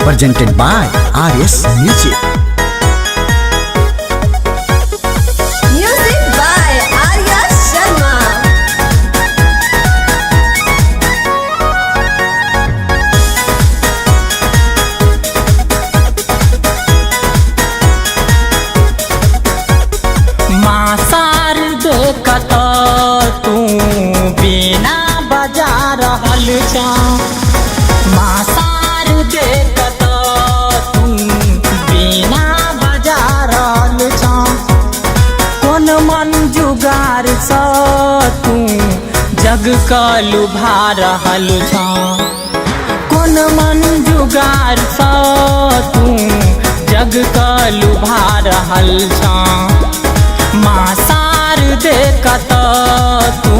presented by RS Music. Music by Arya Sharma. मासार देखत तू बिना बजा रहल छा। मासार देखत तू बिना बजा रहल छा। कोन मन जुगार सा तू जग का लुभा रहल छा। कोन मन जुगार सा तू जग का लुभा रहल छा। मासार देखत तू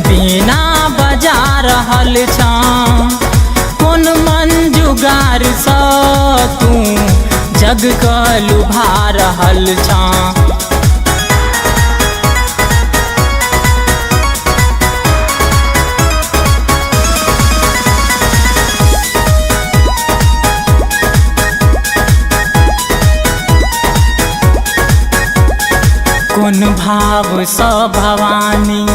बिना बजा रहल छा। कोन मन जुगार सा तू जग का लुभा रहल छा। कोन भाव सा भवानी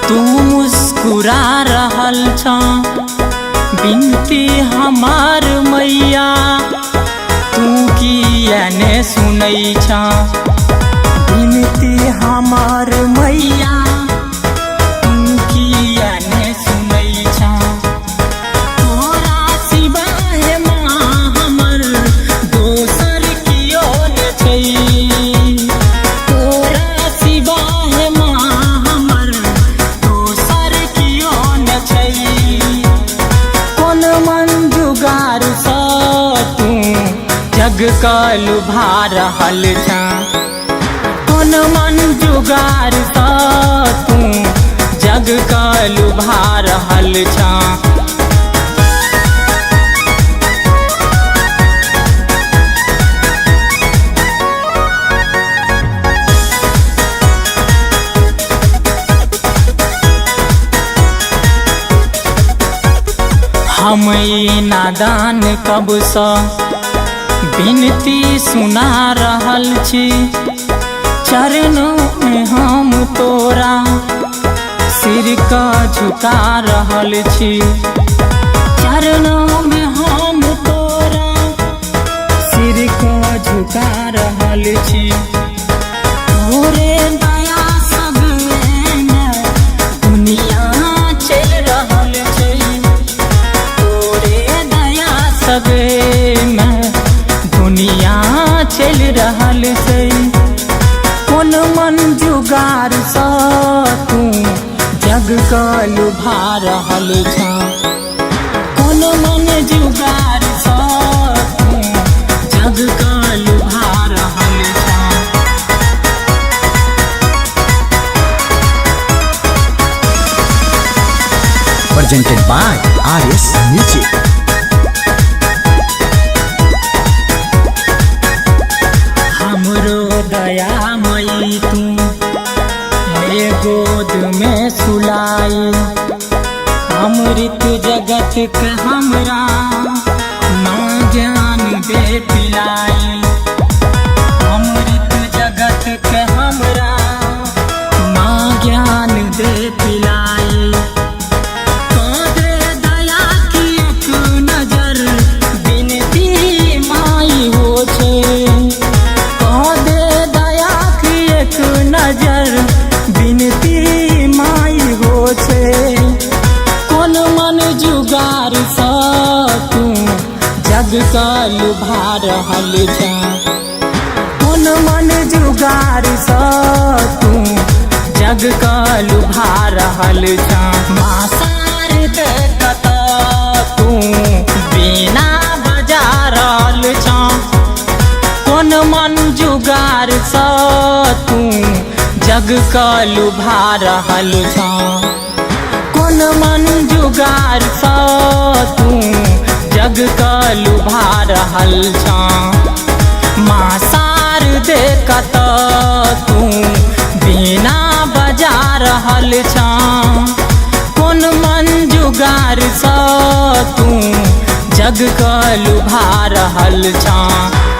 तू मुस्कुरा रहल छा। बिनती हमार मैया तू किया ने सुनै छा। बिनती हमार मैया तू किया ने सुनै छा। तोरा सिवा हे माँ हमर दोसर कियो ने छै। जग का लुभा रहल छा। कोन मन जुगार सा तू जग का लुभा रहल छा। हम नादान कब सा बिनती सुना रहल छी। चरणों में हम तोरा सिर का झुका रहल छी। चरणों में हम तोरा सिर का झुका रहल छी। तोरे दया सबने दुनिया चल रहल छै। तोरे दया सबने दुनिया चल रहल छै। कोन मन जुगार सा तू जग का लुभा रहल छा। कोन मन जुगार सा तू जग का लुभा रहल छा। Presented by RS Music. दयामयी तू मेरे गोद में सुलाई। अमृत जगत के हमरा माँ ज्ञान दे पिलाई। अमृत जगत के हमरा माँ ज्ञान दे पिलाई। दे दया की एक नजर बिनती माई हो छे। नजर बिनती माई हो छे। कोन मन जुगार सा तू जग का लुभा रहल छा। कोन मन जुगार सा तू जग का लुभा रहल छा। मासार देखत तू बिना बजा रहल छा। कोन मन जुगार सा तू जग का लुभा रहल छा। कोन मन जुगार सा तू जग का लुभा रहल छा। मासार देखत तू बिना बजा रहल छा। कोन मन जुगार सा तू जग क लुभा रहल छा।